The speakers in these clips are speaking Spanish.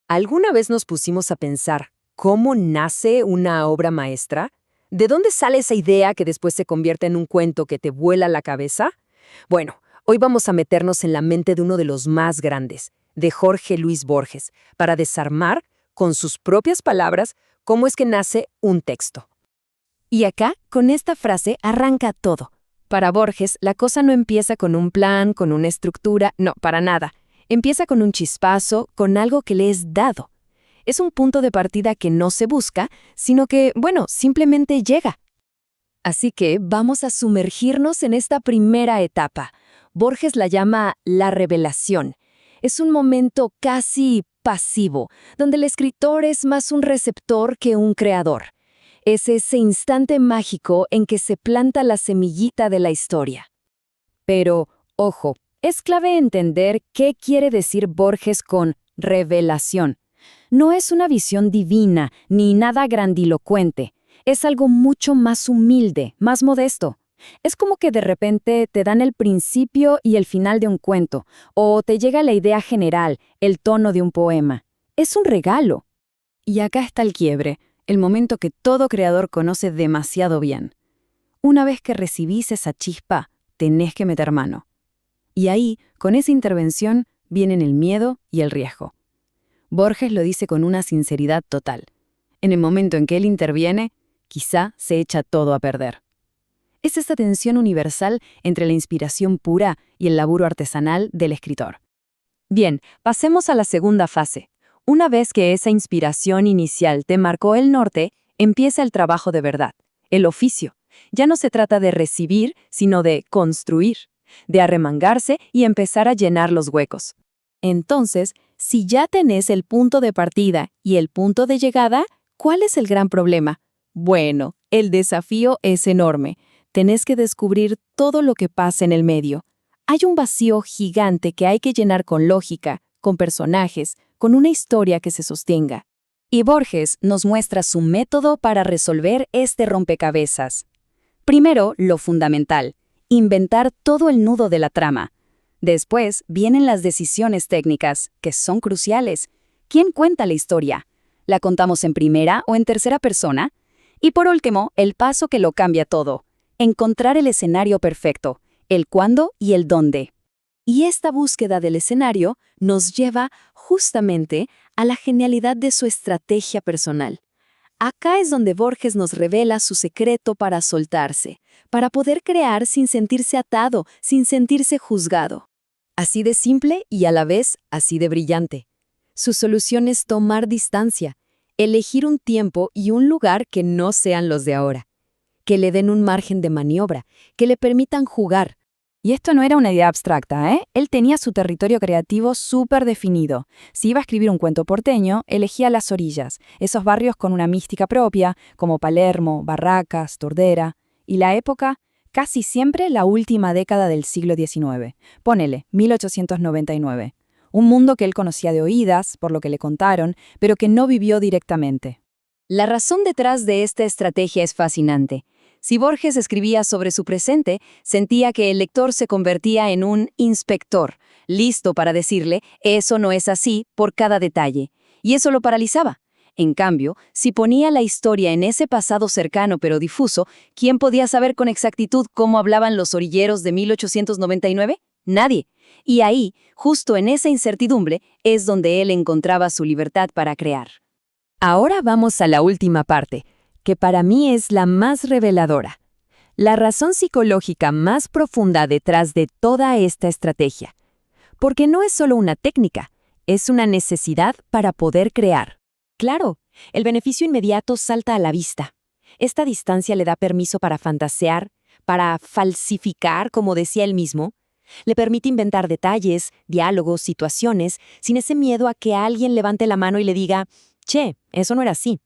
¿Alguna vez nos pusimos a pensar cómo nace una obra maestra? ¿De dónde sale esa idea que después se convierte en un cuento que te vuela la cabeza? Bueno, hoy vamos a meternos en la mente de uno de los más grandes, de Jorge Luis Borges, para desarmar, con sus propias palabras, cómo es que nace un texto. Y acá, con esta frase, arranca todo. Para Borges, la cosa no empieza con un plan, con una estructura, no, para nada. Empieza con un chispazo, con algo que le es dado. Es un punto de partida que no se busca, sino que, simplemente llega. Así que vamos a sumergirnos en esta primera etapa. Borges la llama la revelación. Es un momento casi pasivo, donde el escritor es más un receptor que un creador. Es ese instante mágico en que se planta la semillita de la historia. Pero, ojo, es clave entender qué quiere decir Borges con revelación. No es una visión divina ni nada grandilocuente. Es algo mucho más humilde, más modesto. Es como que de repente te dan el principio y el final de un cuento, o te llega la idea general, el tono de un poema. Es un regalo. Y acá está el quiebre, el momento que todo creador conoce demasiado bien. Una vez que recibís esa chispa, tenés que meter mano. Y ahí, con esa intervención, vienen el miedo y el riesgo. Borges lo dice con una sinceridad total. En el momento en que él interviene, quizá se echa todo a perder. Es esta tensión universal entre la inspiración pura y el laburo artesanal del escritor. Bien, pasemos a la segunda fase. Una vez que esa inspiración inicial te marcó el norte, empieza el trabajo de verdad, el oficio. Ya no se trata de recibir, sino de construir, de arremangarse y empezar a llenar los huecos. Entonces, si ya tenés el punto de partida y el punto de llegada, ¿cuál es el gran problema? Bueno, el desafío es enorme. Tenés que descubrir todo lo que pasa en el medio. Hay un vacío gigante que hay que llenar con lógica, con personajes, con una historia que se sostenga. Y Borges nos muestra su método para resolver este rompecabezas. Primero, lo fundamental, inventar todo el nudo de la trama. Después vienen las decisiones técnicas, que son cruciales. ¿Quién cuenta la historia? ¿La contamos en primera o en tercera persona? Y por último, el paso que lo cambia todo. Encontrar el escenario perfecto, el cuándo y el dónde. Y esta búsqueda del escenario nos lleva justamente a la genialidad de su estrategia personal. Acá es donde Borges nos revela su secreto para soltarse, para poder crear sin sentirse atado, sin sentirse juzgado. Así de simple y a la vez así de brillante. Su solución es tomar distancia, elegir un tiempo y un lugar que no sean los de ahora, que le den un margen de maniobra, que le permitan jugar. Y esto no era una idea abstracta, ¿eh? Él tenía su territorio creativo súper definido. Si iba a escribir un cuento porteño, elegía las orillas, esos barrios con una mística propia, como Palermo, Barracas, Tordera. Y la época, casi siempre la última década del siglo XIX. Ponele, 1899. Un mundo que él conocía de oídas, por lo que le contaron, pero que no vivió directamente. La razón detrás de esta estrategia es fascinante. Si Borges escribía sobre su presente, sentía que el lector se convertía en un inspector, listo para decirle, eso no es así, por cada detalle. Y eso lo paralizaba. En cambio, si ponía la historia en ese pasado cercano pero difuso, ¿quién podía saber con exactitud cómo hablaban los orilleros de 1899? Nadie. Y ahí, justo en esa incertidumbre, es donde él encontraba su libertad para crear. Ahora vamos a la última parte, que para mí es la más reveladora. La razón psicológica más profunda detrás de toda esta estrategia. Porque no es solo una técnica, es una necesidad para poder crear. Claro, el beneficio inmediato salta a la vista. Esta distancia le da permiso para fantasear, para falsificar, como decía él mismo. Le permite inventar detalles, diálogos, situaciones, sin ese miedo a que alguien levante la mano y le diga, «Che, eso no era así».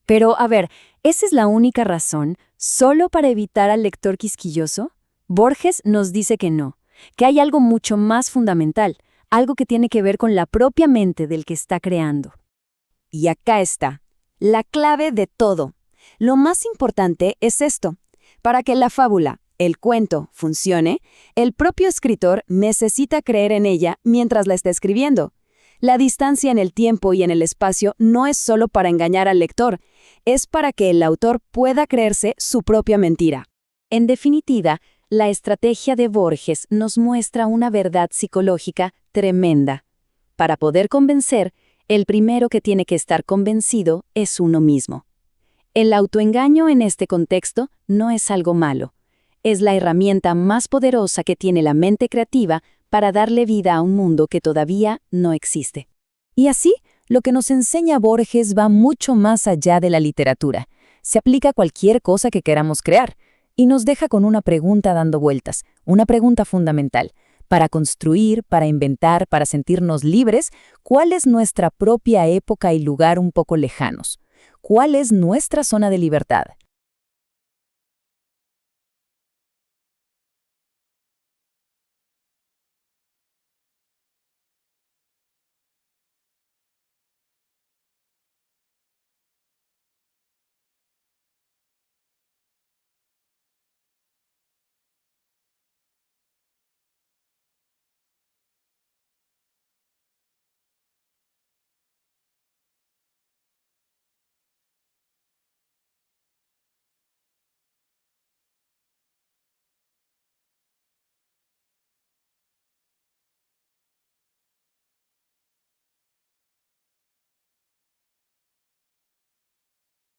Pero, a ver, ¿esa es la única razón, solo para evitar al lector quisquilloso? Borges nos dice que no, que hay algo mucho más fundamental, algo que tiene que ver con la propia mente del que está creando. Y acá está, la clave de todo. Lo más importante es esto. Para que la fábula, el cuento, funcione, el propio escritor necesita creer en ella mientras la está escribiendo. La distancia en el tiempo y en el espacio no es solo para engañar al lector, es para que el autor pueda creerse su propia mentira. En definitiva, la estrategia de Borges nos muestra una verdad psicológica tremenda. Para poder convencer, el primero que tiene que estar convencido es uno mismo. El autoengaño en este contexto no es algo malo. Es la herramienta más poderosa que tiene la mente creativa para darle vida a un mundo que todavía no existe. Y así, lo que nos enseña Borges va mucho más allá de la literatura. Se aplica a cualquier cosa que queramos crear y nos deja con una pregunta dando vueltas, una pregunta fundamental. Para construir, para inventar, para sentirnos libres, ¿cuál es nuestra propia época y lugar un poco lejanos? ¿Cuál es nuestra zona de libertad?